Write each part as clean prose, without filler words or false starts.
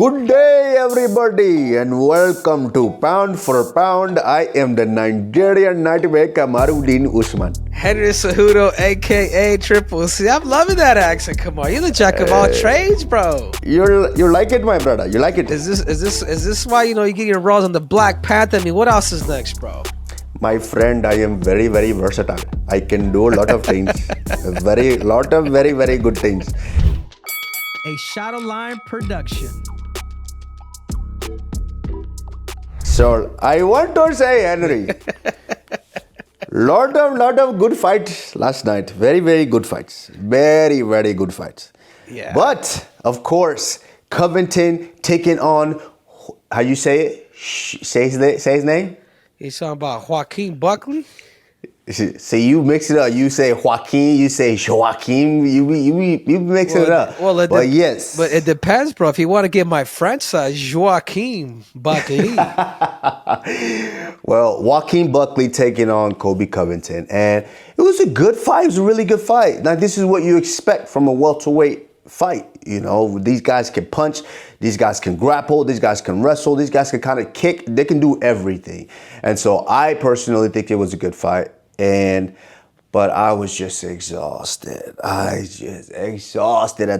Good day, everybody, and welcome to Pound for Pound. I am the Nigerian nightmare Kamaru Usman. Henry Cejudo, aka Triple C. I'm loving that accent. Come on, you're the jack of all trades, bro. You like it, my brother? You like it? Is this why you get your roles on the Black Panther? I mean, what else is next, bro? My friend, I am very, very versatile. I can do a lot of things. Very good things. A Shadow Line production. So I want to say, Henry, lot of good fights last night. Very good fights. Very good fights. Yeah. But of course, Covington taking on, how you say it? Say his name. He's talking about Joaquin Buckley. So you mix it up. You say Joaquin, you say Joaquin. You mix it up. But yes. But it depends, bro. If you want to get my French side, Joaquin Buckley. Well, Joaquin Buckley taking on Colby Covington. And it was a good fight. It was a really good fight. Now, this is what you expect from a welterweight fight. You know, these guys can punch. These guys can grapple. These guys can wrestle. These guys can kind of kick. They can do everything. And so I personally think it was a good fight. But I was just exhausted. At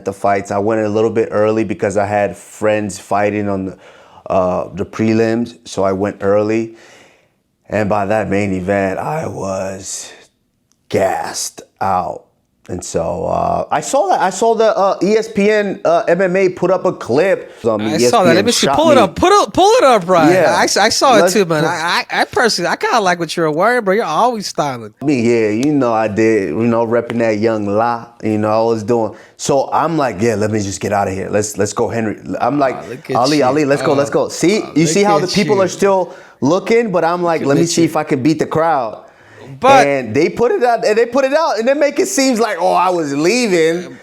the fights. I went a little bit early because I had friends fighting on the prelims, so I went early. And by that main event, I was gassed out. And so I saw the ESPN MMA put up a clip. I saw that. Let me see. Pull it up, Brian. Yeah, I saw it too, man. I personally, I kind of like what you're wearing, bro. You're always styling. I mean, yeah, I did. Repping that young La. I was doing. So I'm like, yeah, let me just get out of here. Let's go, Henry. I'm like, Ali, let's go. See, you see how the people are still looking, but I'm like, let me see if I can beat the crowd. And they put it out, and they make it seem like, oh, I was leaving.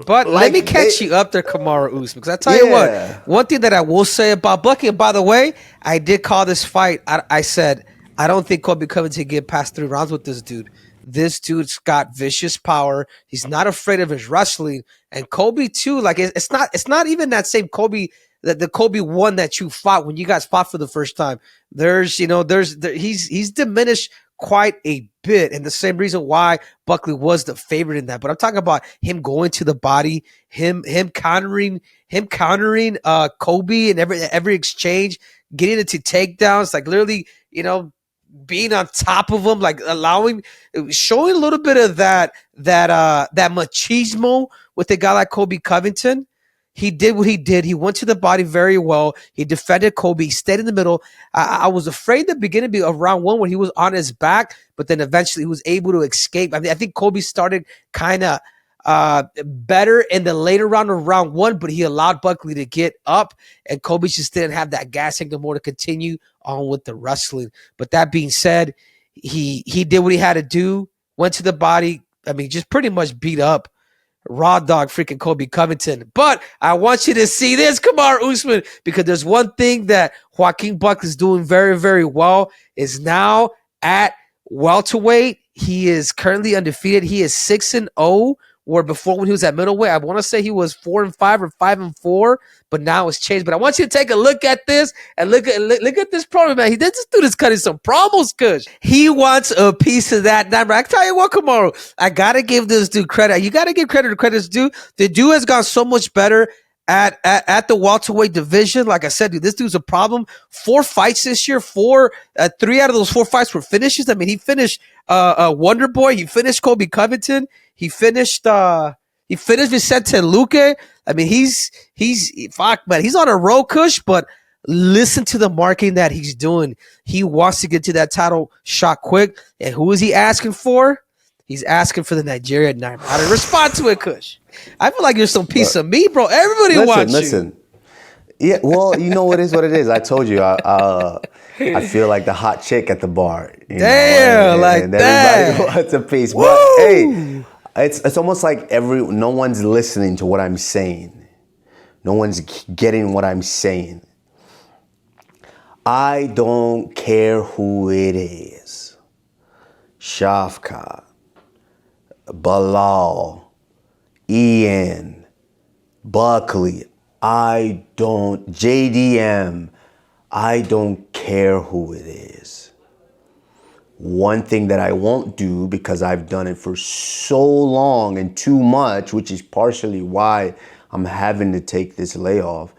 But let me catch you up there, Kamaru Usman, because I tell you what, one thing that I will say about Buckley, and by the way, I did call this fight. I said, I don't think Colby Covington get past 3 rounds with this dude. This dude's got vicious power. He's not afraid of his wrestling. And Colby too, like it's not even that same Colby, the Colby one that you fought when you guys fought for the first time. He's diminished quite a bit, and the same reason why Buckley was the favorite in that. But I'm talking about him going to the body, him countering Colby in every exchange, getting into takedowns, like literally, being on top of him, like showing a little bit of that machismo with a guy like Colby Covington. He did what he did. He went to the body very well. He defended Colby. He stayed in the middle. I was afraid the beginning of round 1 when he was on his back, but then eventually he was able to escape. I think Colby started kind of better in the later round of round 1, but he allowed Buckley to get up, and Colby just didn't have that gassing no more to continue on with the wrestling. But that being said, he did what he had to do, went to the body. I mean, just pretty much beat up raw dog freaking Colby Covington. But I want you to see this, Kamaru Usman, because there's one thing that Joaquin Buckley is doing very, very well, is now at welterweight. He is currently undefeated. He is 6-0, where before when he was at middleweight, I want to say he was 4-5 or 5-4, but now it's changed. But I want you to take a look at this and look at this promo, man. This dude is cutting some promos, Kush. He wants a piece of that number. I tell you what, Kamaru, I gotta give this dude credit. You gotta give credit to credit's due. The dude has gone so much better at the welterweight division. Like I said, dude, this dude's a problem. 4 fights this year. 3 out of those 4 fights were finishes. I mean, he finished Wonder Boy. He finished Colby Covington. He finished Vicente Luque. I mean, he's on a roll, Kush, but listen to the marketing that he's doing. He wants to get to that title shot quick. And who is he asking for? He's asking for the Nigerian Nightmare. How to respond to it, Kush? I feel like you're some piece of me, bro. Everybody wants you. Listen. Yeah, well, it is what it is. I told you, I feel like the hot chick at the bar. And everybody wants a piece. But hey, it's almost like no one's listening to what I'm saying. No one's getting what I'm saying. I don't care who it is. Shafkat, Belal, Ian, Buckley. JDM, I don't care who it is. One thing that I won't do, because I've done it for so long and too much, which is partially why I'm having to take this layoff,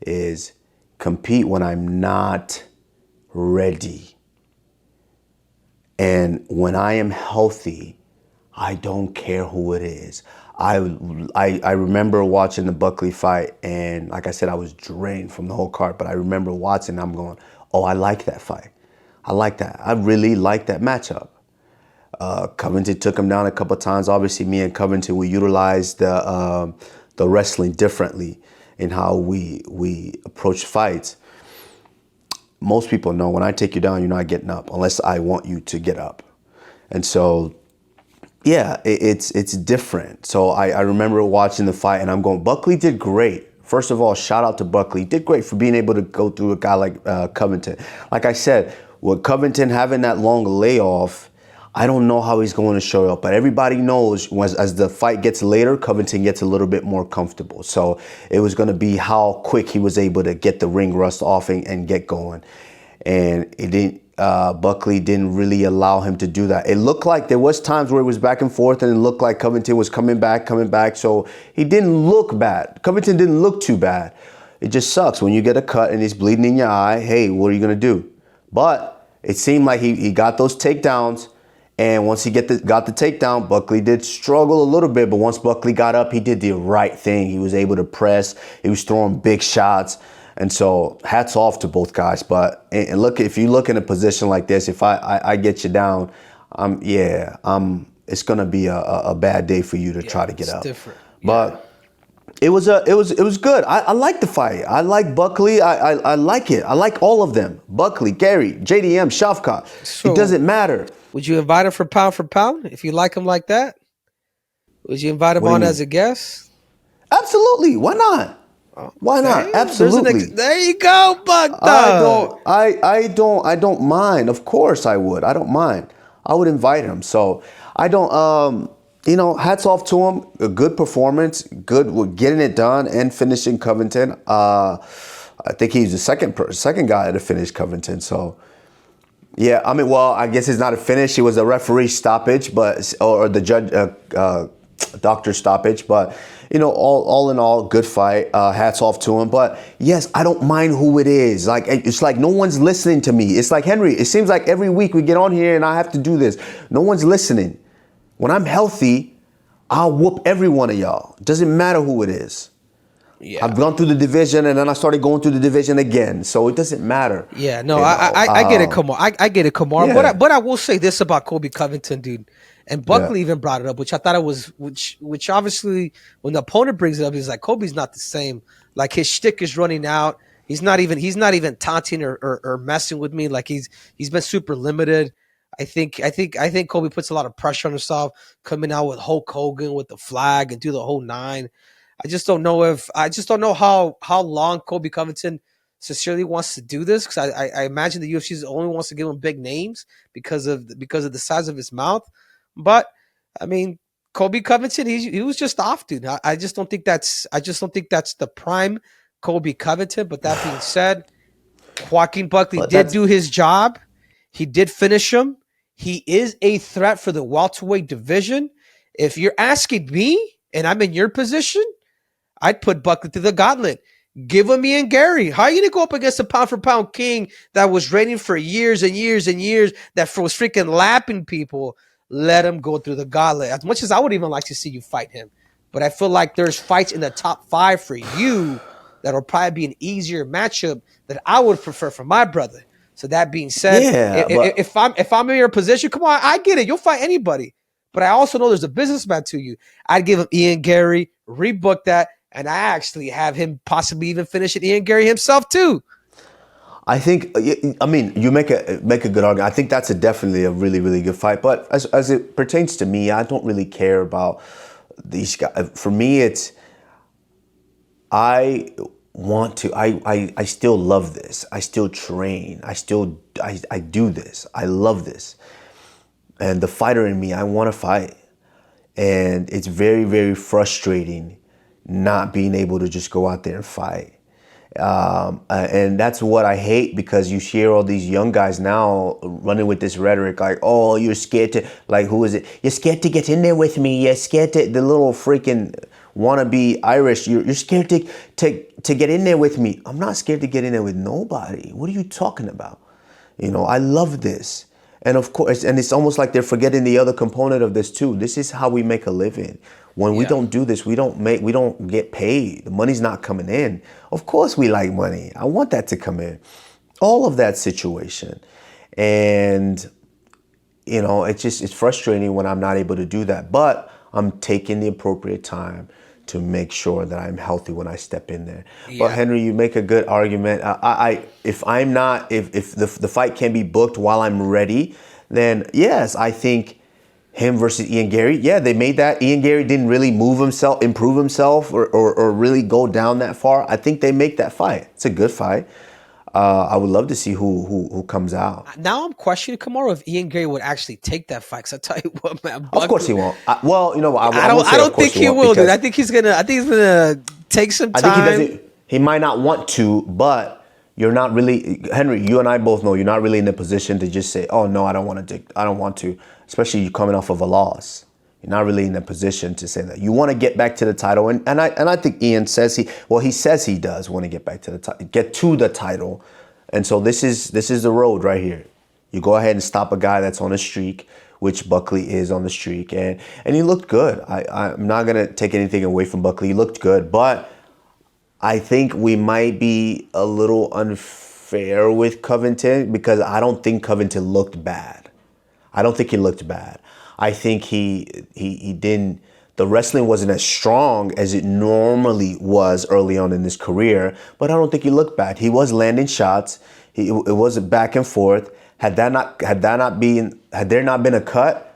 is compete when I'm not ready. And when I am healthy, I don't care who it is. I remember watching the Buckley fight, and like I said, I was drained from the whole card, but I remember watching, I'm going, oh, I like that fight. I like that. I really like that matchup. Covington took him down a couple of times. Obviously, me and Covington, we utilized the wrestling differently in how we approach fights. Most people know when I take you down, you're not getting up unless I want you to get up. And so, yeah, it's different. So I remember watching the fight, and I'm going, Buckley did great. First of all, shout out to Buckley. He did great for being able to go through a guy like Covington. Like I said, with Covington having that long layoff, I don't know how he's going to show up. But everybody knows as the fight gets later, Covington gets a little bit more comfortable. So it was going to be how quick he was able to get the ring rust off and get going. And it didn't. Buckley didn't really allow him to do that. It looked like there was times where it was back and forth, and it looked like Covington was coming back. So he didn't look bad. Covington didn't look too bad. It just sucks when you get a cut and it's bleeding in your eye. Hey, what are you gonna do? But it seemed like he got those takedowns, and once he got the takedown, Buckley did struggle a little bit. But once Buckley got up, he did the right thing. He was able to press. He was throwing big shots. And so hats off to both guys. But and look, if you look in a position like this, if I get you down, it's gonna be a bad day for you to try to get up. Different. But it was good. I like the fight. I like Buckley. I like it. I like all of them. Buckley, Gary, JDM, Shavkat. So, it doesn't matter. Would you invite him for pound if you like him like that? Would you invite him on as a guest? Absolutely. Why not? Why not? Absolutely. There you go, Buck. I don't mind. Of course I would. I don't mind. I would invite him. So I don't. Hats off to him. A good performance. Good with getting it done and finishing Covington. I think he's the second guy to finish Covington. So yeah, I guess it's not a finish. It was a referee stoppage, or the judge doctor stoppage, but. All in all, good fight. Hats off to him. But yes, I don't mind who it is. Like, it's like no one's listening to me. It's like, Henry, it seems like every week we get on here and I have to do this. No one's listening. When I'm healthy, I'll whoop every one of y'all. Doesn't matter who it is. Yeah. I've gone through the division, and then I started going through the division again. So it doesn't matter. Yeah, no, I get it, Kamar. I get it, Kamar. Yeah. But I will say this about Colby Covington, dude. And Buckley even brought it up, which I thought it was, which obviously when the opponent brings it up, he's like, Colby's not the same. Like, his shtick is running out. He's not even taunting or messing with me. Like, he's been super limited. I think Colby puts a lot of pressure on himself, coming out with Hulk Hogan with the flag and do the whole nine. I just don't know how long Colby Covington sincerely wants to do this, because I imagine the UFC only wants to give him big names because of the size of his mouth. But I mean, Colby Covington, he was just off, dude. I just don't think that's the prime Colby Covington. But that being said, Joaquin Buckley did do his job. He did finish him. He is a threat for the welterweight division. If you're asking me, and I'm in your position, I'd put Buckley through the gauntlet. Give him Ian Gary. How are you going to go up against a pound-for-pound king that was reigning for years and years and years, that was freaking lapping people? Let him go through the gauntlet. As much as I would even like to see you fight him. But I feel like there's fights in the top 5 for you that'll probably be an easier matchup that I would prefer for my brother. So that being said, if I'm in your position, come on, I get it. You'll fight anybody. But I also know there's a businessman to you. I'd give him Ian Gary, rebook that, and I actually have him possibly even finish it Ian Gary himself too. I think, you make a good argument. I think that's definitely a really, really good fight. But as it pertains to me, I don't really care about these guys. For me, I still love this. I still train. I do this. I love this. And the fighter in me, I want to fight. And it's very, very frustrating not being able to just go out there and fight. And that's what I hate, because you hear all these young guys now running with this rhetoric like, oh, you're scared to, like, who is it? You're scared to get in there with me. You're scared to, the little freaking wannabe Irish, you're scared to get in there with me. I'm not scared to get in there with nobody. What are you talking about? You know, I love this. And of course, and it's almost like they're forgetting the other component of this too. This is how we make a living. When we don't do this, we don't get paid. The money's not coming in. Of course we like money. I want that to come in. All of that situation. And, you know, it's frustrating when I'm not able to do that. But I'm taking the appropriate time to make sure that I'm healthy when I step in there. Yeah. But Henry, you make a good argument. If the fight can be booked while I'm ready, then yes, I think him versus Ian Gary. Yeah, they made that. Ian Gary didn't really improve himself, or really go down that far. I think they make that fight. It's a good fight. I would love to see who comes out. Now I'm questioning Kamaru if Ian Gary would actually take that fight. Cause I tell you what, man. Of course he won't. I don't think he will, dude. I think he's gonna take some time. I think he might not want to, but you're not really, Henry. You and I both know you're not really in a position to just say, "Oh no, I don't want to." Especially you coming off of a loss. You're not really in a position to say that. You want to get back to the title, and I think Ian says he says he does want to get back to the title, and so this is the road right here. You go ahead and stop a guy that's on a streak, which Buckley is on the streak, and he looked good. I'm not gonna take anything away from Buckley. He looked good, but I think we might be a little unfair with Covington, because I don't think Covington looked bad. I don't think he looked bad. I think he didn't. The wrestling wasn't as strong as it normally was early on in his career, but I don't think he looked bad. He was landing shots. It was back and forth. Had there not been a cut,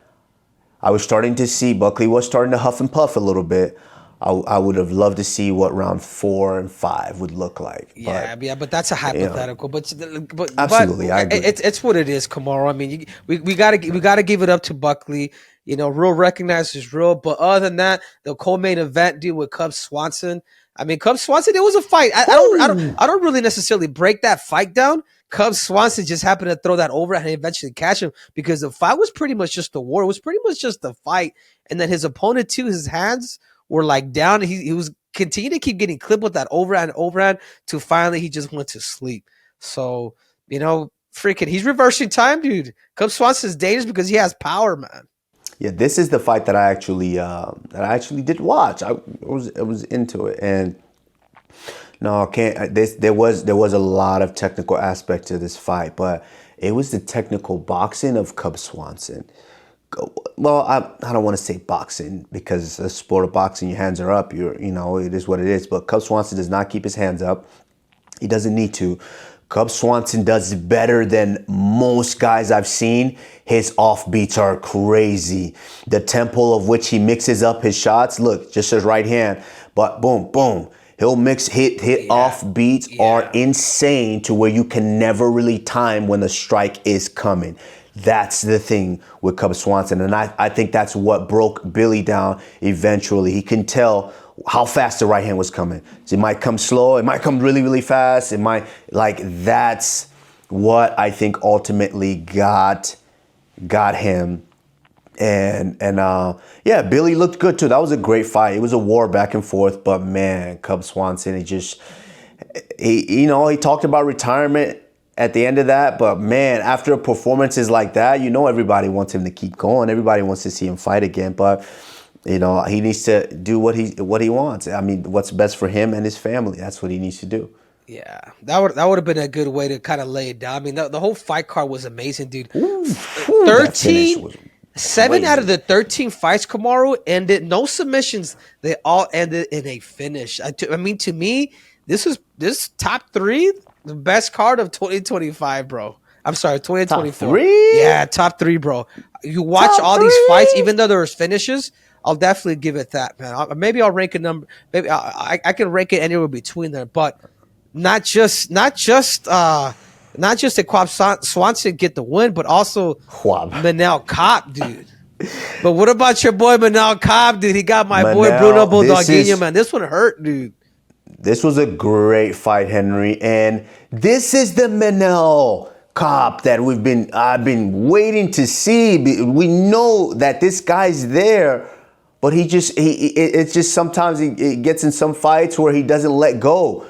I was starting to see Buckley was starting to huff and puff a little bit. I would have loved to see what round 4 and 5 would look like. But that's a hypothetical. You know, but absolutely, I agree. It's what it is, Kamaru. I mean, we gotta give it up to Buckley. You know, real recognizes real. But other than that, the co-main event deal with Cub Swanson. I mean, Cub Swanson, it was a fight. I don't really necessarily break that fight down. Cub Swanson just happened to throw that over and eventually catch him, because the fight was pretty much just a war. It was pretty much just a fight, and then his opponent too, his hands were like down. He was continuing to keep getting clipped with that overhand to finally he just went to sleep. So, you know, freaking, he's reversing time, dude. Cub Swanson's dangerous because he has power, man. Yeah, this is the fight that I actually did watch. I was into it, and no, I can't. There was a lot of technical aspect to this fight, but it was the technical boxing of Cub Swanson. Well, I don't want to say boxing, because it's a sport of boxing. Your hands are up. You know, it is what it is. But Cub Swanson does not keep his hands up. He doesn't need to. Cub Swanson does better than most guys I've seen. His offbeats are crazy. The tempo of which he mixes up his shots. Look, just his right hand, but boom, boom. He'll hit off beats are insane, to where you can never really time when the strike is coming. That's the thing with Cub Swanson. And I think that's what broke Billy down eventually. He can tell how fast the right hand was coming. So it might come slow. It might come really, really fast. It might, that's what I think ultimately got him. And Billy looked good too. That was a great fight. It was a war back and forth, but man, Cub Swanson, he talked about retirement at the end of that, but man, after performances like that, everybody wants him to keep going. Everybody wants to see him fight again, but he needs to do what he wants. I mean, what's best for him and his family. That's what he needs to do. Yeah, that would have been a good way to kind of lay it down. I mean, the whole fight card was amazing, dude. 7 out of the 13 fights, Kamaru, ended no submissions. They all ended in a finish. I mean, to me, this top 3, the best card of 2025, bro. I'm sorry, 2024. Top 3? Yeah, top 3, bro. You watch all these fights, even though there was finishes, I'll definitely give it that, man. Maybe I'll rank a number. Maybe I can rank it anywhere between there, but not just that Cub Swanson get the win, but also Manel Kape, dude. But what about your boy Manel Cobb, dude? He got my boy Bruno Bulldoguinho, man. This one hurt, dude. This was a great fight, Henry, and this is the Manel Cobb that I've been waiting to see. We know that this guy's there, but it's just sometimes he gets in some fights where he doesn't let go.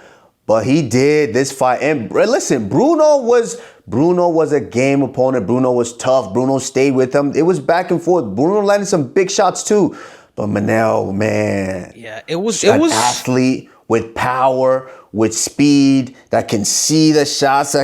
But he did this fight. And listen, Bruno was a game opponent. Bruno was tough. Bruno stayed with him. It was back and forth. Bruno landed some big shots too. But Manel, man. Yeah, it was an athlete with power, with speed, that can see the shots,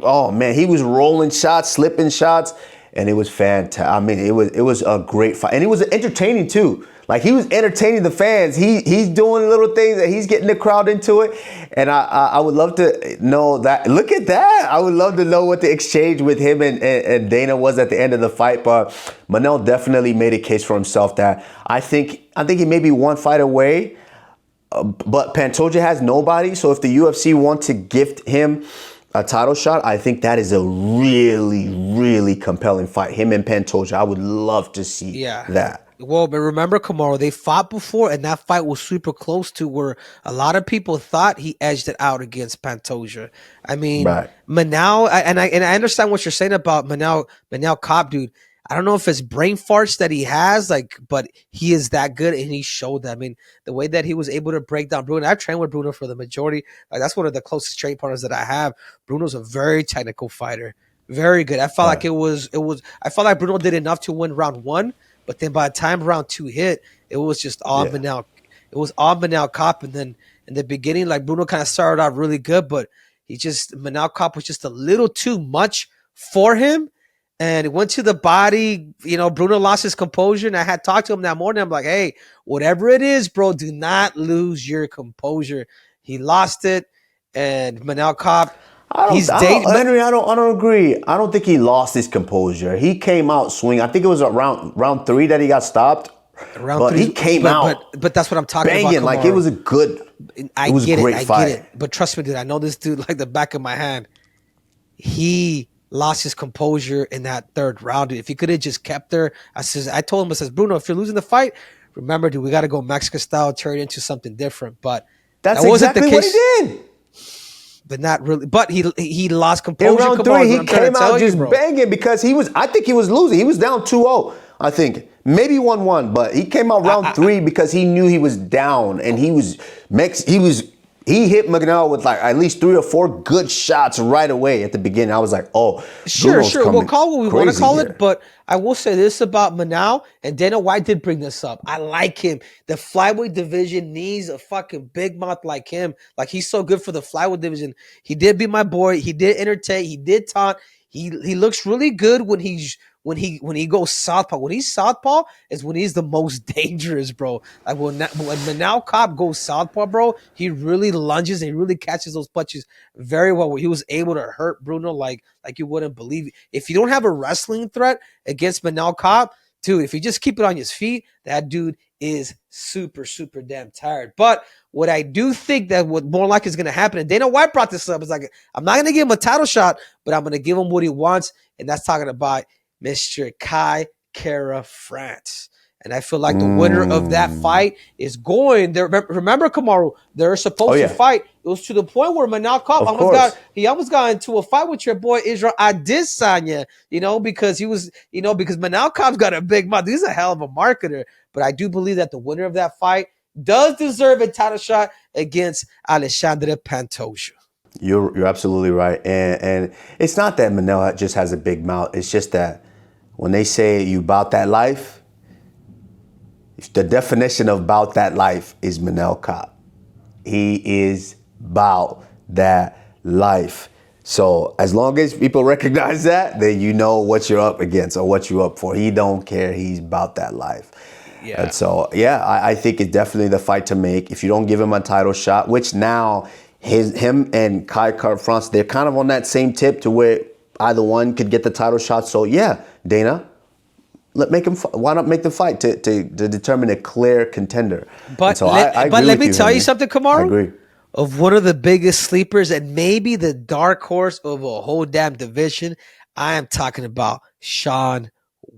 oh man, he was rolling shots, slipping shots, and it was fantastic. I mean, it was a great fight. And it was entertaining too. Like, he was entertaining the fans. He's doing little things that he's getting the crowd into it. And I would love to know that. Look at that. I would love to know what the exchange with him and Dana was at the end of the fight. But Manel definitely made a case for himself that I think he may be one fight away. But Pantoja has nobody. So if the UFC want to gift him a title shot, I think that is a really, really compelling fight. Him and Pantoja. I would love to see that. Well, but remember, Kamaru, they fought before, and that fight was super close to where a lot of people thought he edged it out against Pantoja. I mean, Manel, and I understand what you're saying about Manel Cobb, dude. I don't know if it's brain farts that he has, but he is that good, and he showed that. I mean, the way that he was able to break down Bruno. I've trained with Bruno for the majority. That's one of the closest training partners that I have. Bruno's a very technical fighter, very good. I felt like it was. I felt like Bruno did enough to win round one. But then by the time round two hit, it was just all Manel. It was all Manel Cobb. And then in the beginning, like, Bruno kind of started out really good, but Manel Cobb was just a little too much for him. And it went to the body. You know, Bruno lost his composure. And I had talked to him that morning. I'm like, hey, whatever it is, bro, do not lose your composure. He lost it. And Manel Cobb, Henry, I don't agree. I don't think he lost his composure. He came out swinging. I think it was round 3 that he got stopped. But he came out. But that's what I'm talking banging, about. Like, it was a great fight. But trust me, dude, I know this dude like the back of my hand. He lost his composure in that third round, dude. If he could have just kept there, I told him, I says, Bruno, if you're losing the fight, remember, dude, we got to go Mexican style, turn it into something different. But that's exactly what he did. But not really. But he lost composure. In round 3, he came out just banging because I think he was losing. He was down 2-0, I think. Maybe 1-1, but he came out round 3 because he knew he was down, and he hit Manel with like at least 3 or 4 good shots right away at the beginning. I was like, oh, sure. We'll call what we want to call it, but I will say this about Manel, and Dana White did bring this up. I like him. The flyweight division needs a fucking big mouth like him. Like, he's so good for the flyweight division. He did be my boy. He did entertain. He did taunt. He looks really good when he goes southpaw. When he's southpaw is when he's the most dangerous, bro. Like, when Manel Cobb goes southpaw, bro, he really lunges and he really catches those punches very well. Where he was able to hurt Bruno like you wouldn't believe. If you don't have a wrestling threat against Manel Cobb, dude, if you just keep it on his feet, that dude is super, super damn tired. But what I do think that what more likely is going to happen, and Dana White brought this up, is like, I'm not going to give him a title shot, but I'm going to give him what he wants, and that's talking about Mr. Kai Kara France. And I feel like the winner of that fight is going there. Remember, Kamaru, they're supposed to fight. It was to the point where Manel Cobb almost got into a fight with your boy Israel Adesanya, because because Manel Cobb's got a big mouth. He's a hell of a marketer. But I do believe that the winner of that fight does deserve a title shot against Alexandre Pantoja. You're absolutely right. And it's not that Manel just has a big mouth. It's just that when they say you bout that life, the definition of bout that life is Manel Cobb. He is bout that life. So as long as people recognize that, then you know what you're up against or what you're up for. He don't care. He's bout that life. Yeah. And so, I think it's definitely the fight to make. If you don't give him a title shot, which now him and Kai Kara France, they're kind of on that same tip to where either one could get the title shot. So Dana, why not make the fight to determine a clear contender? But let me tell you something, Kamaru. I agree. Of one of the biggest sleepers and maybe the dark horse of a whole damn division, I am talking about Sean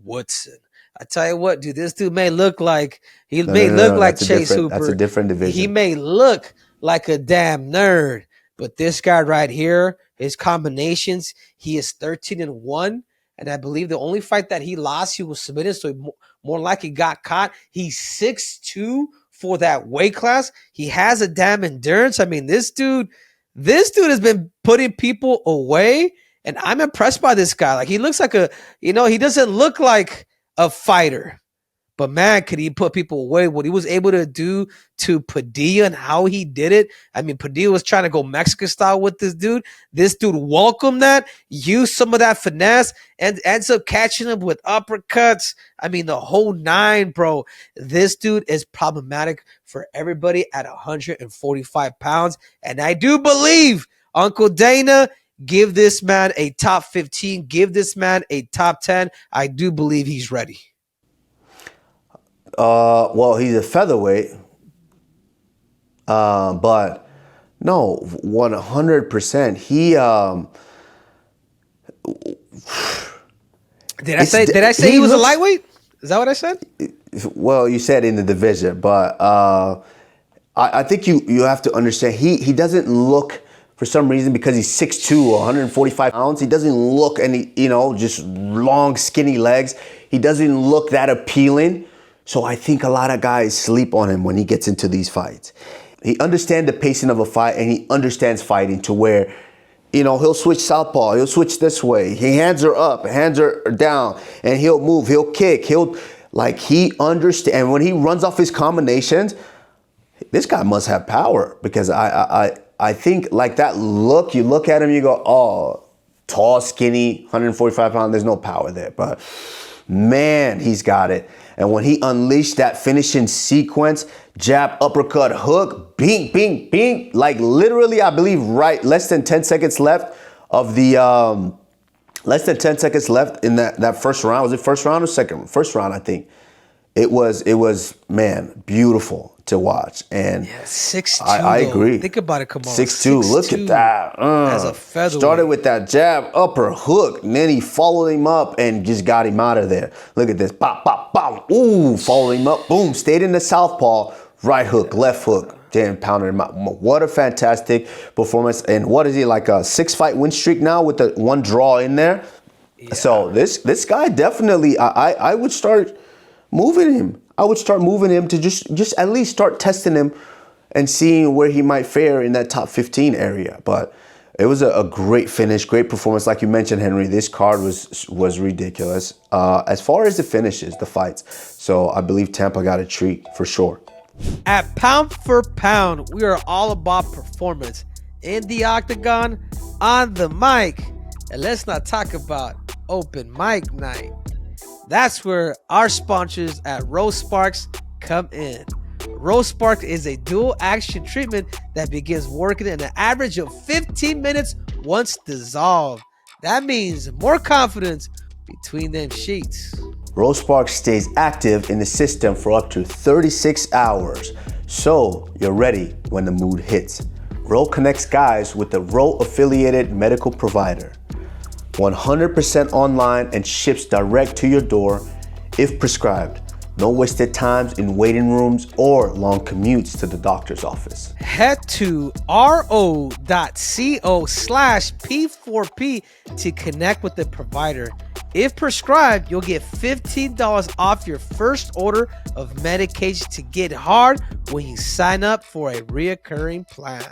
Woodson. I tell you what, dude, this dude may look like No, no, no, no. That's a Chase different. That's a Hooper. different He division. may look like a damn nerd, but this guy right here, his combinations, he is 13-1. And I believe the only fight that he lost, he was submitted, so he more likely got caught. He's 6'2" for that weight class. He has a damn endurance. I mean, this dude has been putting people away, and I'm impressed by this guy. Like, he looks like he doesn't look like a fighter. But man, could he put people away? What he was able to do to Padilla and how he did it. I mean, Padilla was trying to go Mexican style with this dude. This dude welcomed that, used some of that finesse, and ends up catching him with uppercuts. I mean, the whole nine, bro. This dude is problematic for everybody at 145 pounds. And I do believe Uncle Dana, give this man a top 15, give this man a top 10. I do believe he's ready. Well, he's a featherweight, but no, 100%. Did I say he was a lightweight? Is that what I said? Well, you said in the division, but I think you have to understand he doesn't look, for some reason, because he's 6'2", 145 pounds. He doesn't look any, just long, skinny legs. He doesn't look that appealing. So I think a lot of guys sleep on him when he gets into these fights. He understands the pacing of a fight, and he understands fighting to where, he'll switch southpaw, he'll switch this way. He hands her up, hands her down, and he'll move, he'll kick, he understands. And when he runs off his combinations, this guy must have power, because I think like that look, you look at him, you go, oh, tall, skinny, 145 pounds, there's no power there. But man, he's got it. And when he unleashed that finishing sequence, jab, uppercut, hook, bing, bing, bing, like literally, I believe, less than 10 seconds left of the, less than 10 seconds left in that first round. Was it first round or second? First round, I think. It was, man, beautiful to watch. And yeah, 6'2". I agree. Think about it, Kamaru. 6'2". Look at that. As a featherweight. Started with that jab, upper hook, and then he followed him up and just got him out of there. Look at this. Pop, pop, pop. Ooh, followed him up. Boom. Stayed in the southpaw. Right hook, left hook. Damn, pounded him out. What a fantastic performance. And what is he, like a 6-fight win streak now with the one draw in there? Yeah. So this guy definitely, I would start moving him. I would start moving him to just at least start testing him and seeing where he might fare in that top 15 area. But it was a great finish, great performance. Like you mentioned, Henry, this card was ridiculous. As far as the finishes, the fights. So I believe Tampa got a treat for sure. At Pound for Pound, we are all about performance in the octagon, on the mic. And let's not talk about open mic night. That's where our sponsors at Rose Sparks come in. Rose Sparks is a dual action treatment that begins working in an average of 15 minutes once dissolved. That means more confidence between them sheets. Rose Sparks stays active in the system for up to 36 hours, so you're ready when the mood hits. Row connects guys with the Row affiliated medical provider. 100% online and ships direct to your door if prescribed. No wasted times in waiting rooms or long commutes to the doctor's office. Head to ro.co/P4P to connect with the provider. If prescribed, you'll get $15 off your first order of medication to get hard when you sign up for a reoccurring plan.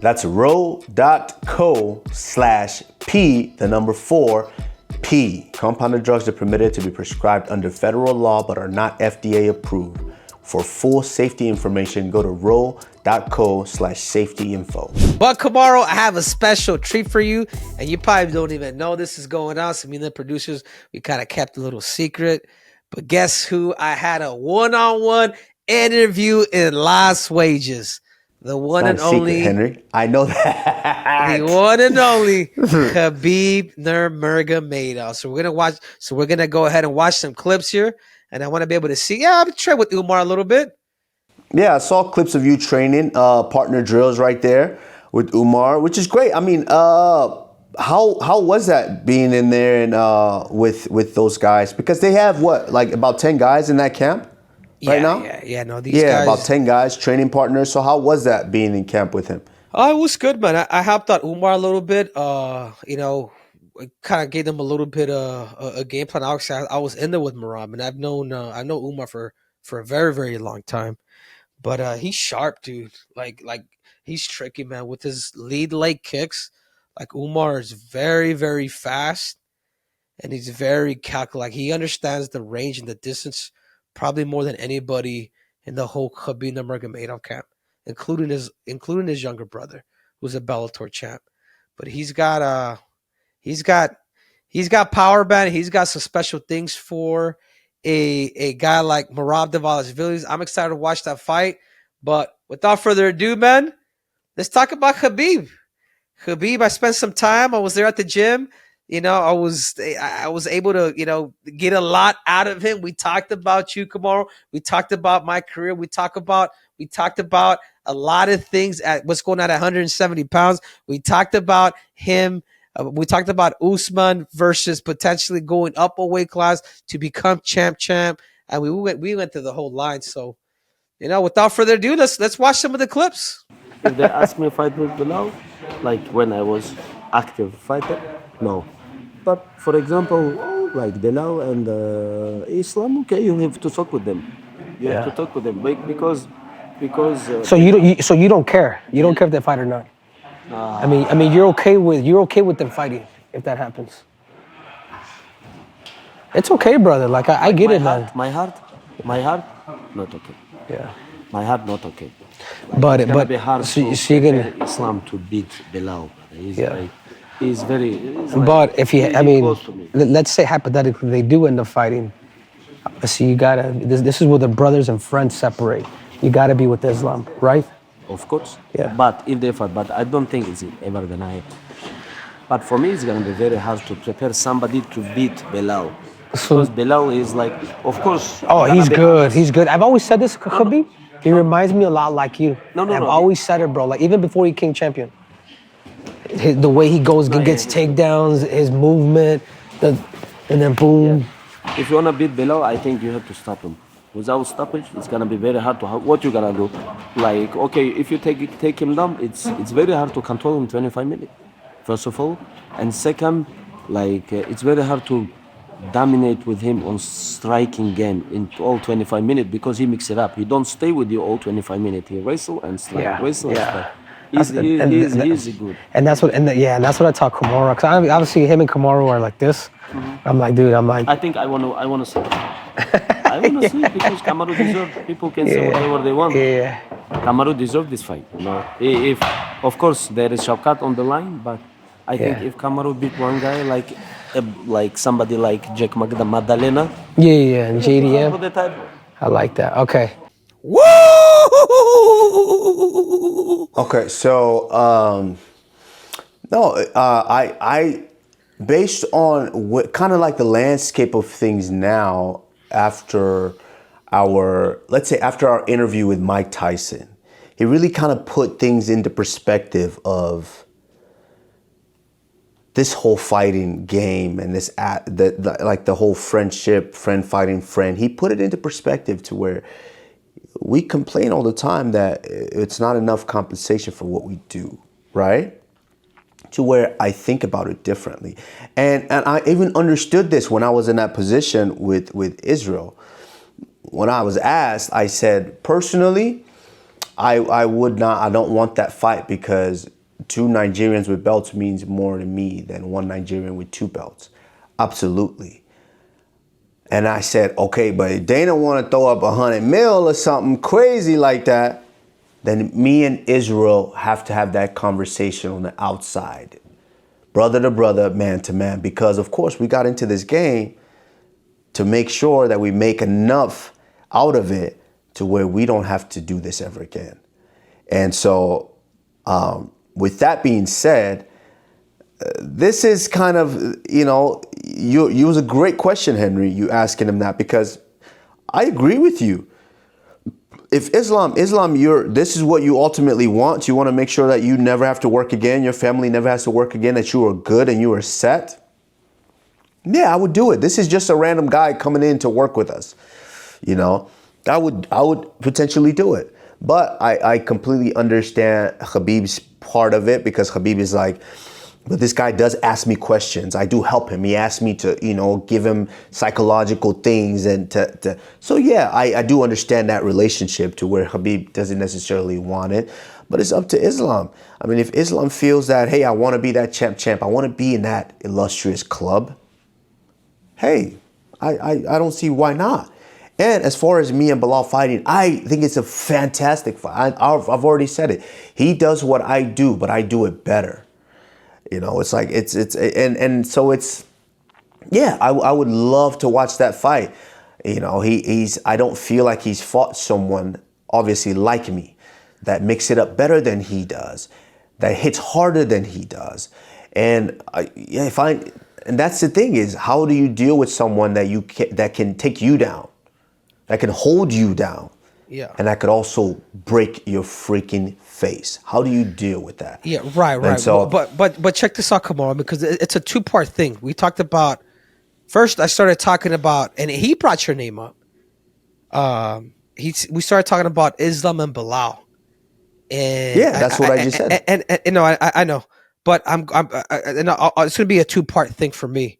That's ro.co/P4P. Compounded drugs are permitted to be prescribed under federal law but are not FDA approved. For full safety information, go to ro.co/safety-info. But Kamaru, I have a special treat for you, and you probably don't even know this is going on. So me and the producers, we kind of kept a little secret. But guess who? I had a one-on-one interview in Las Vegas. The one and only secret, Henry. I know that. The one and only Khabib Nurmagomedov. So we're gonna go ahead and watch some clips here, and I want to be able to see. Yeah, I've trained with Umar a little bit. Yeah, I saw clips of you training, partner drills right there with Umar, which is great. I mean, how was that being in there and with those guys? Because they have what, like about 10 guys in that camp right now? Yeah. No, these guys. About 10 guys, training partners. So how was that being in camp with him? Oh, it was good, man. I helped out Umar a little bit. Kind of gave them a little bit a game plan. Obviously, I was in there with Marab, and I know Umar for a very, very long time. But he's sharp, dude. Like he's tricky, man, with his lead leg kicks. Like Umar is very, very fast, and he's very calculated. Like he understands the range and the distance probably more than anybody in the whole Khabib Nurmagomedov camp, including his younger brother, who's a Bellator champ. But he's got power band. He's got some special things for a guy like Merab Dvalishvili. I'm excited to watch that fight. But without further ado, man, let's talk about Khabib. Khabib, I spent some time. I was there at the gym. I was able to, get a lot out of him. We talked about you, Kamaru. We talked about my career. We talked about a lot of things at what's going on at 170 pounds. We talked about him. We talked about Usman versus potentially going up a weight class to become champ, and we went through the whole line. So, without further ado, let's watch some of the clips. If they ask me to fight with Belal, like when I was active fighter, no. But for example, like Belal and Islam, okay, you have to talk with them. You have to talk with them because. So you don't care. You don't care if they fight or not. I mean, you're okay with them fighting if that happens. It's okay, brother. Like I get it, man. My heart, not okay. Yeah. My heart, not okay. But It's gonna be hard so to you're gonna. Islam to beat Belal. Yeah. He's very. But if you, close to me. let's say hypothetically they do end up fighting. So you gotta. This is where the brothers and friends separate. You gotta be with Islam, right? Of course. Yeah. But if they fight, but I don't think it's ever gonna happen. But for me, it's gonna be very hard to prepare somebody to beat Belal. Because Belal is like, of course. Oh, he's good. He's good. I've always said this, Khabib. He reminds me a lot like you. I've always said it, bro. Like even before he became champion, the way he goes and gets takedowns, his movement, and then boom. Yeah. If you wanna beat Belal, I think you have to stop him. Without stoppage, it's gonna be very hard to. What you gonna do? Like, okay, if you take him down, it's very hard to control him 25 minutes. First of all, and second, like it's very hard to dominate with him on striking game in all 25 minutes because he mixes it up. He don't stay with you all 25 minutes. He wrestle and strike, and strike. He's good. And that's what I taught Kamaru. Cause obviously him and Kamaru are like this. Mm-hmm. I'm like. I think I wanna see. I wanna see because Kamaru deserves. People can say whatever they want. Yeah. Kamaru deserves this fight. If of course there is Shavkat on the line, but I think if Kamaru beat one guy like somebody like Jack Magdalena. Yeah, and JDM. I like that. Okay. Woo! Okay, so I based on what kind of like the landscape of things now after our interview with Mike Tyson, he really kind of put things into perspective of this whole fighting game and the whole friendship, friend fighting friend. He put it into perspective to where we complain all the time that it's not enough compensation for what we do, right? To where I think about it differently. And I even understood this when I was in that position with Israel. When I was asked, I said, personally, I don't want that fight because 2 Nigerians with belts means more to me than 1 Nigerian with 2 belts. Absolutely. And I said, okay, but if Dana want to throw up $100 million or something crazy like that, then me and Israel have to have that conversation on the outside. Brother to brother, man to man. Because, of course, we got into this game to make sure that we make enough out of it to where we don't have to do this ever again. And so, with that being said, this is kind of, you was a great question, Henry, you asking him that, because I agree with you. if Islam, this is what you ultimately want. You want to make sure that you never have to work again. Your family never has to work again. That you are good and you are set. Yeah, I would do it. This is just a random guy coming in to work with us. You know, I would potentially do it. But I completely understand Khabib's part of it, because Khabib is like, but this guy does ask me questions. I do help him. He asks me to, give him psychological things and so yeah, I do understand that relationship to where Khabib doesn't necessarily want it, but it's up to Islam. I mean, if Islam feels that, hey, I want to be that champ, I want to be in that illustrious club, hey, I don't see why not. And as far as me and Belal fighting, I think it's a fantastic fight. I've already said it. He does what I do, but I do it better. It's like and so it's, yeah, I would love to watch that fight. I don't feel like he's fought someone obviously like me that makes it up better than he does, that hits harder than he does. And and that's the thing, is how do you deal with someone that can take you down, that can hold you down? Yeah. And that could also break your freaking face. How do you deal with that? Yeah, right. And so, but check this out, Kamaru, because it's a two-part thing. We talked about, first I started talking about, and he brought your name up. We started talking about Islam and Belal. And yeah, that's what I just said. And I know, but it's gonna be a two-part thing for me.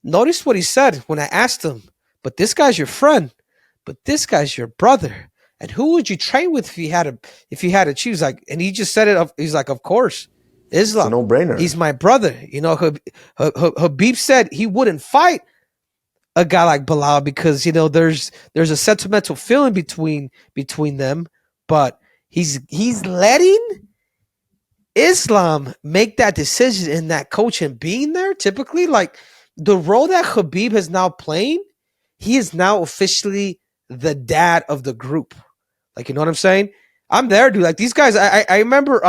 Notice what he said when I asked him, but this guy's your friend, but this guy's your brother. And who would you train with if you had to choose? Like, and he just said it. He's like, of course, Islam. It's a no-brainer. He's my brother. Khabib said he wouldn't fight a guy like Belal because there's a sentimental feeling between them. But he's letting Islam make that decision and that coach and being there. Typically, like the role that Khabib is now playing, he is now officially the dad of the group. Like, you know what I'm saying? I'm there, dude. Like these guys, I remember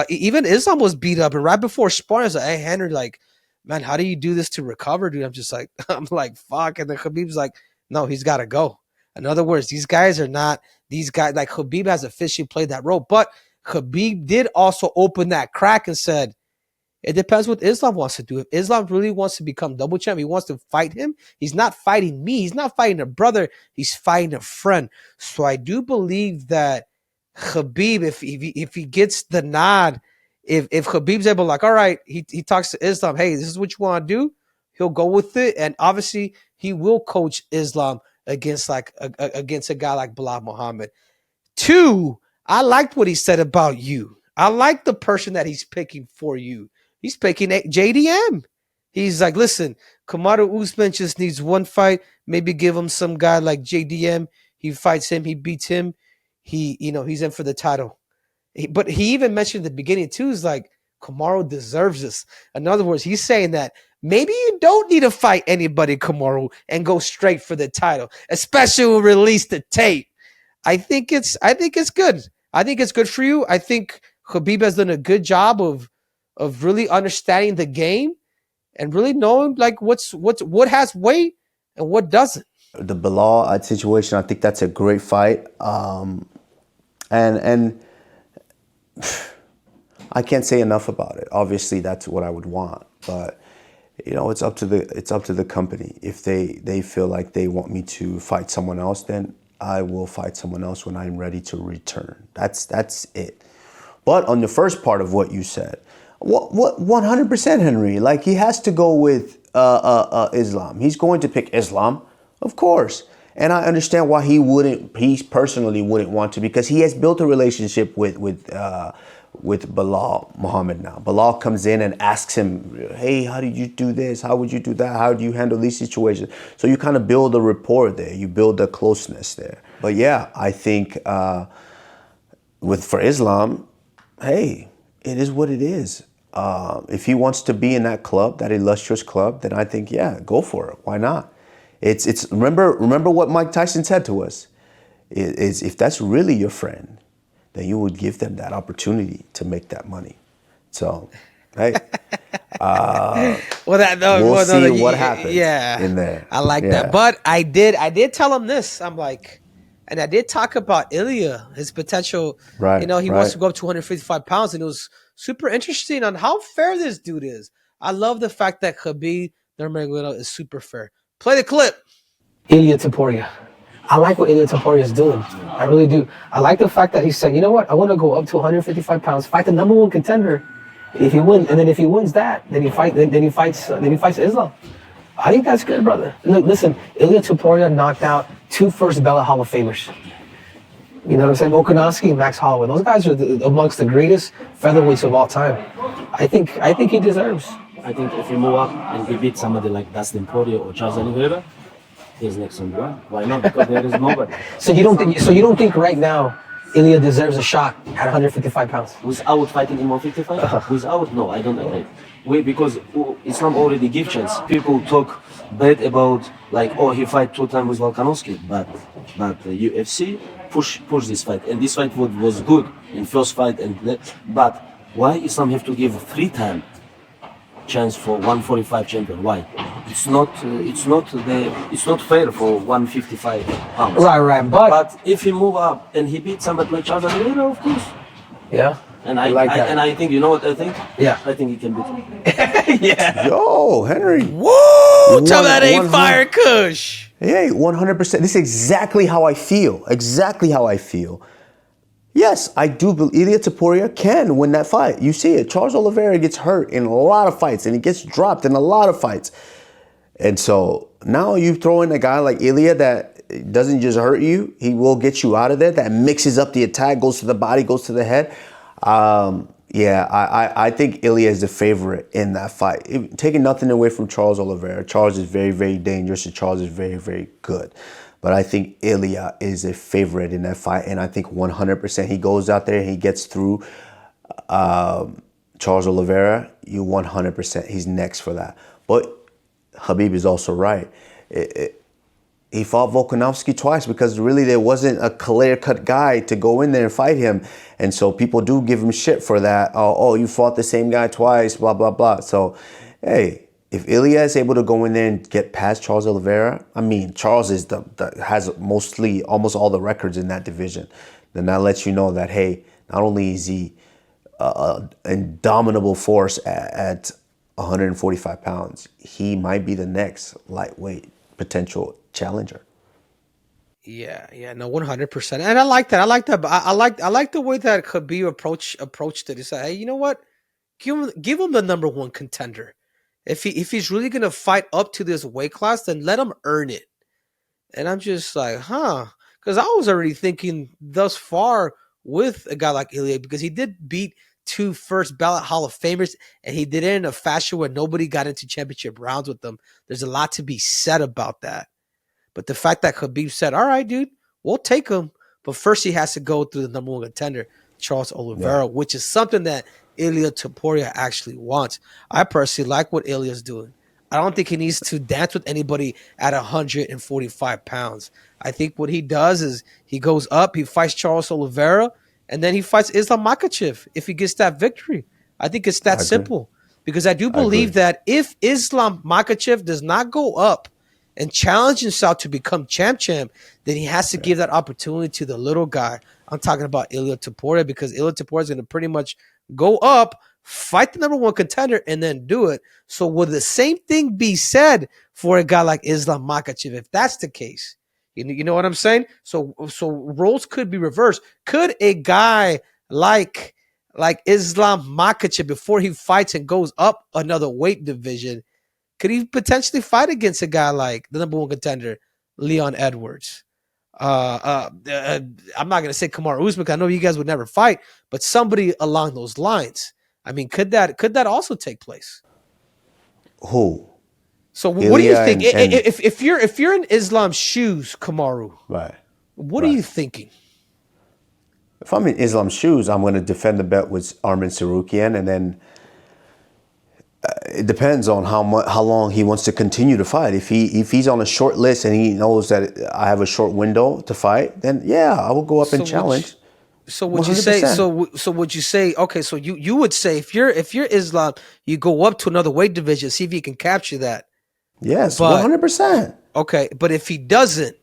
even Islam was beat up, and right before sparring, I was like, hey Henry, like, man, how do you do this to recover, dude? I'm like, fuck. And then Khabib's like, no, he's gotta go. In other words, these guys, like Khabib has officially played that role. But Khabib did also open that crack and said, it depends what Islam wants to do. If Islam really wants to become double champ, he wants to fight him. He's not fighting me. He's not fighting a brother. He's fighting a friend. So I do believe that Khabib, if he gets the nod, if Khabib's able, like, all right, he talks to Islam, hey, this is what you want to do, he'll go with it. And obviously he will coach Islam against a guy like Belal Muhammad. Two, I liked what he said about you. I like the person that he's picking for you. He's picking JDM. He's like, listen, Kamaru Usman just needs one fight. Maybe give him some guy like JDM. He fights him. He beats him. He's in for the title. But he even mentioned at the beginning too, is like, Kamaru deserves this. In other words, he's saying that maybe you don't need to fight anybody, Kamaru, and go straight for the title, especially when we release the tape. I think it's good. I think it's good for you. I think Khabib has done a good job of really understanding the game and really knowing like what has weight and what doesn't. The Belal situation, I think that's a great fight. And I can't say enough about it. Obviously, that's what I would want, but it's up to the company. If they feel like they want me to fight someone else, then I will fight someone else when I'm ready to return. That's it. But on the first part of what you said, what 100%, Henry. Like, he has to go with Islam. He's going to pick Islam, of course. And I understand why he personally wouldn't want to, because he has built a relationship with Belal Muhammad now. Belal comes in and asks him, hey, how did you do this? How would you do that? How do you handle these situations? So you kind of build a rapport there. You build a closeness there. But yeah, I think for Islam, hey, it is what it is. If he wants to be in that club, that illustrious club, then I think, yeah, go for it. Why not? It's remember what Mike Tyson said to us. Is if that's really your friend, then you would give them that opportunity to make that money. So, hey, we'll see what happens. Yeah, in there. I like that. But I did tell him this. I'm like, And I did talk about Ilya, his potential. Right, He wants to go up to 155 pounds, and it was super interesting on how fair this dude is. I love the fact that Khabib Nurmagomedov is super fair. Play the clip. Ilya Topuria. I like what Ilya Topuria is doing. I really do. I like the fact that he said, you know what? I want to go up to 155 pounds, fight the number one contender. If he wins, and then if he wins that, then he fights Islam. I think that's good, brother. Look, listen, Ilya Topuria knocked out 2 first ballot Hall of Famers. You know what I'm saying? Volkanovski and Max Holloway. Those guys are amongst the greatest featherweights of all time. I think he deserves. I think if he move up and he beat somebody like Dustin Poirier or Charles Oliveira, he's next on one. Why not? Because there is nobody. So you don't think right now Ilya deserves a shot at 155 pounds? Without fighting in 155? Without? No, I don't agree. Because Islam already give chance. People talk bad about like, oh, he fight 2 times with Volkanovski, but the UFC push this fight, and this fight was good in first fight, but why Islam have to give 3 times chance for 145 champion? Why? It's not fair for 155 pounds. Right. But if he move up and he beat somebody like Charles Oliveira, of course. Yeah. And I think, you know what I think? Yeah. I think he can beat him. Yeah. Yo, Henry. Woo! Tell that ain't fire, Kush. Hey, 100%. This is exactly how I feel. Exactly how I feel. Yes, I do believe Ilya Topuria can win that fight. You see it. Charles Oliveira gets hurt in a lot of fights, and he gets dropped in a lot of fights. And so now you throw in a guy like Ilya that doesn't just hurt you. He will get you out of there. That mixes up the attack, goes to the body, goes to the head. I think Ilya is the favorite in that fight. Taking nothing away from Charles Oliveira. Charles is very, very dangerous, and Charles is very, very good. But I think Ilya is a favorite in that fight, and I think 100% he goes out there and he gets through Charles Oliveira. 100%, he's next for that. But Khabib is also right. He fought Volkanovski twice because really there wasn't a clear-cut guy to go in there and fight him. And so people do give him shit for that. Oh, you fought the same guy twice, blah, blah, blah. So, hey, if Ilya is able to go in there and get past Charles Oliveira, I mean, Charles is has mostly almost all the records in that division. Then that lets you know that, hey, not only is he an indomitable force at 145 pounds, he might be the next lightweight potential challenger. Yeah, no, 100%. And I like that. I like that. I like the way that Khabib approached it. He said, hey, you know what? Give him the number one contender. If he's really gonna fight up to this weight class, then let him earn it. And I'm just like, because I was already thinking thus far with a guy like Ilya, because he did beat 2 first ballot Hall of Famers, and he did it in a fashion where nobody got into championship rounds with them. There's a lot to be said about that. But the fact that Khabib said, all right, dude, we'll take him. But first he has to go through the number one contender, Charles Oliveira, which is something that Ilya Topuria actually wants. I personally like what Ilya's doing. I don't think he needs to dance with anybody at 145 pounds. I think what he does is he goes up, he fights Charles Oliveira, and then he fights Islam Makhachev if he gets that victory. I think it's that simple. Because I do believe that if Islam Makhachev does not go up and challenge himself to become champ, then he has to give that opportunity to the little guy. I'm talking about Ilya Topuria, because Ilya Topuria is going to pretty much go up, fight the number one contender, and then do it. So will the same thing be said for a guy like Islam Makhachev if that's the case? You know what I'm saying? So roles could be reversed. Could a guy like Islam Makhachev, before he fights and goes up another weight division, could he potentially fight against a guy like the number one contender, Leon Edwards? I'm not gonna say Kamaru Usman. I know you guys would never fight, but somebody along those lines. I mean, could that also take place? Who? So what do you think? If you're in Islam's shoes, Kamaru, Right. What are you thinking? If I'm in Islam's shoes, I'm going to defend the belt with Arman Tsarukyan, and then it depends on how long he wants to continue to fight. If he's on a short list and he knows that I have a short window to fight, then yeah, I will go up and challenge. So would you say? So would you say? Okay, so you would say if you're Islam, you go up to another weight division, see if you can capture that. Yes, 100%. Okay, but if he doesn't,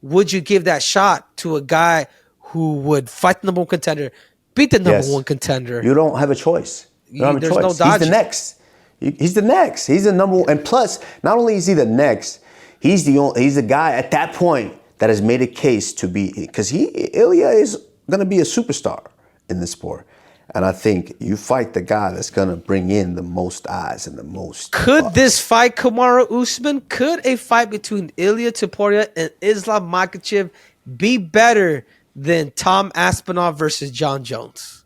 would you give that shot to a guy who would fight the number one contender, beat the number one contender? You don't have a choice. You don't have a There's choice. no He's dodging. the next. He's the next. He's the number one. And plus, not only is he the next, he's the guy at that point that has made a case to be, because Ilya is going to be a superstar in the sport. And I think you fight the guy that's going to bring in the most eyes and the most. Could this fight, Kamaru Usman, could a fight between Ilya Topuria and Islam Makhachev be better than Tom Aspinall versus John Jones?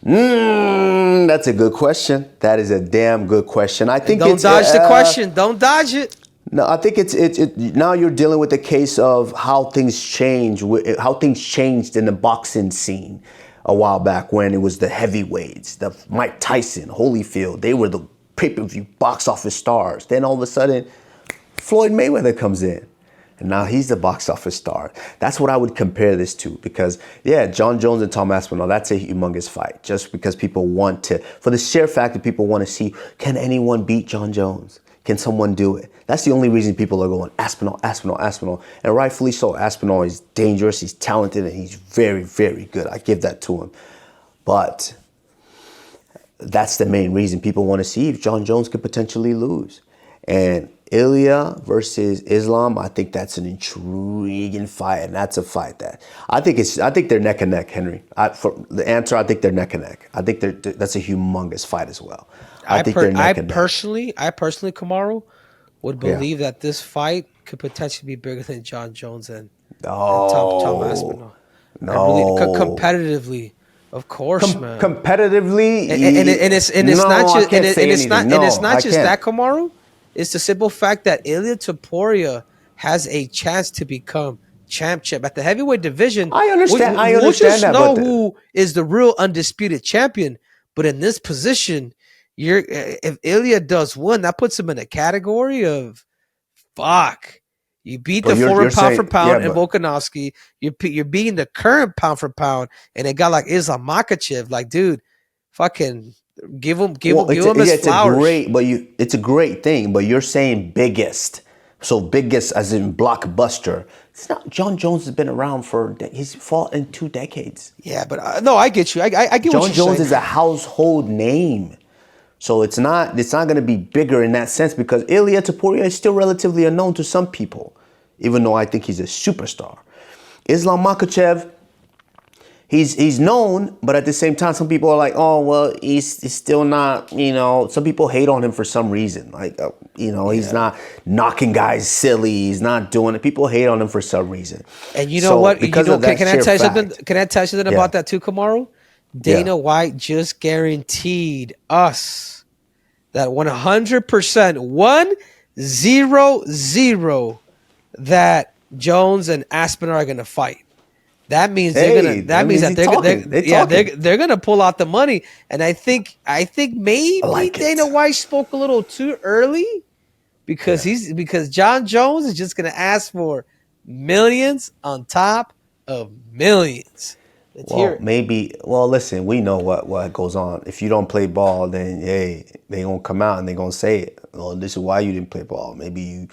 That's a good question. That is a damn good question. I think Don't dodge the question. Don't dodge it. No, I think it's now you're dealing with the case of how things change, how things changed in the boxing scene a while back when it was the heavyweights, the Mike Tyson, Holyfield. They were the pay-per-view box office stars. Then all of a sudden, Floyd Mayweather comes in. And now he's the box office star. That's what I would compare this to because, yeah, John Jones and Tom Aspinall, that's a humongous fight. Just because people want to, for the sheer fact that people want to see, can anyone beat John Jones? Can someone do it? That's the only reason people are going Aspinall, Aspinall, Aspinall. And rightfully so. Aspinall is dangerous, he's talented, and he's very, very good. I give that to him. But that's the main reason people want to see if John Jones could potentially lose. And Ilya versus Islam, I think that's an intriguing fight, and that's a fight that I think they're neck and neck, Henry. For the answer, I think they're neck and neck. I think that's a humongous fight as well. I think they're neck and neck. I personally, Kamaru, would believe that this fight could potentially be bigger than John Jones and Tom Aspinall. No, competitively. Of course, man. Competitively, and it's not just that, Kamaru. It's the simple fact that Ilya Topuria has a chance to become champ at the heavyweight division. I understand. We'll just know who is the real undisputed champion. But in this position, if Ilya does win, that puts him in a category of fuck. You beat the former pound for pound in Volkanovski. You're beating the current pound for pound, and a guy like Islam Makhachev, like, dude, fucking give him his flowers. It's a great thing, but you're saying biggest. So biggest as in blockbuster. It's not. John Jones has been around he's fought in 2 decades. Yeah, but no, I get you. I get John what you're Jones saying. is a household name. So it's not going to be bigger in that sense because Ilya Topuria is still relatively unknown to some people, even though I think he's a superstar. Islam Makhachev, he's known, but at the same time, some people are like, oh, well, he's still not, some people hate on him for some reason. Like, he's not knocking guys silly. He's not doing it. People hate on him for some reason. And you know what? Can I tell you something? Can I tell you something about that too, Kamaru? Dana White just guaranteed us that 100%, 100, that Jones and Aspinall are going to fight. That means they're gonna pull out the money, and I think maybe Dana White spoke a little too early because John Jones is just gonna ask for millions on top of millions. Listen, we know what goes on. If you don't play ball, then they gonna come out and they gonna say it. Well, this is why you didn't play ball. Maybe you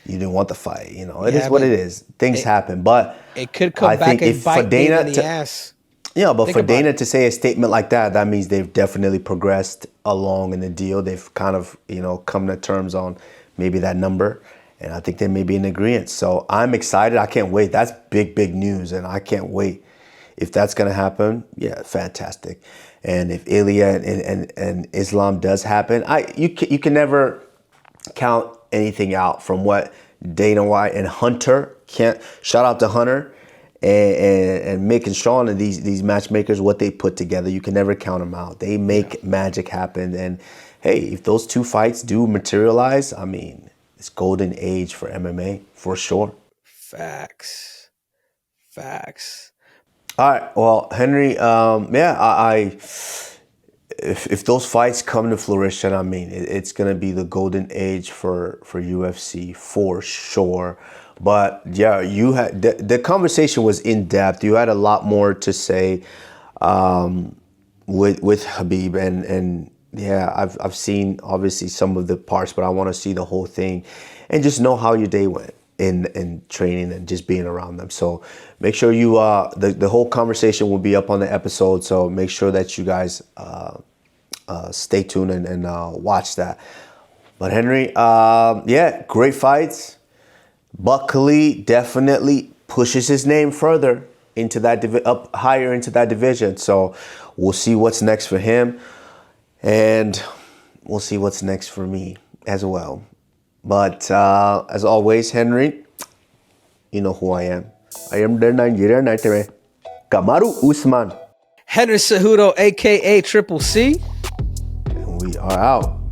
didn't want the fight. It is what it is. Things happen, but it could come back and bite Dana in the ass. Yeah, but for Dana to say a statement like that means they've definitely progressed along in the deal. They've kind of come to terms on maybe that number, and I think they may be in agreement. So I'm excited. I can't wait. That's big news, and I can't wait. If that's going to happen, yeah, fantastic. And if Ilya and Islam does happen, you can never count anything out from what Dana White and Hunter can't. Shout out to Hunter and Mick and Sean and these matchmakers, what they put together. You can never count them out. They make magic happen. And hey, if those 2 fights do materialize, I mean, it's golden age for MMA for sure. Facts. All right. Well, Henry, if those fights come to fruition, I mean, it's going to be the golden age for UFC for sure. But yeah, you had the conversation was in depth. You had a lot more to say with Khabib, and yeah, I've seen obviously some of the parts, but I want to see the whole thing and just know how your day went. in training and just being around them. So make sure you the whole conversation will be up on the episode. So make sure that you guys stay tuned and watch that. But Henry, yeah, great fights. Buckley definitely pushes his name further into that up higher into that division. So we'll see what's next for him, and we'll see what's next for me as well. But as always, Henry, you know who I am. I am the Nigerian Nightmare, Kamaru Usman. Henry Cejudo, aka Triple C. And we are out.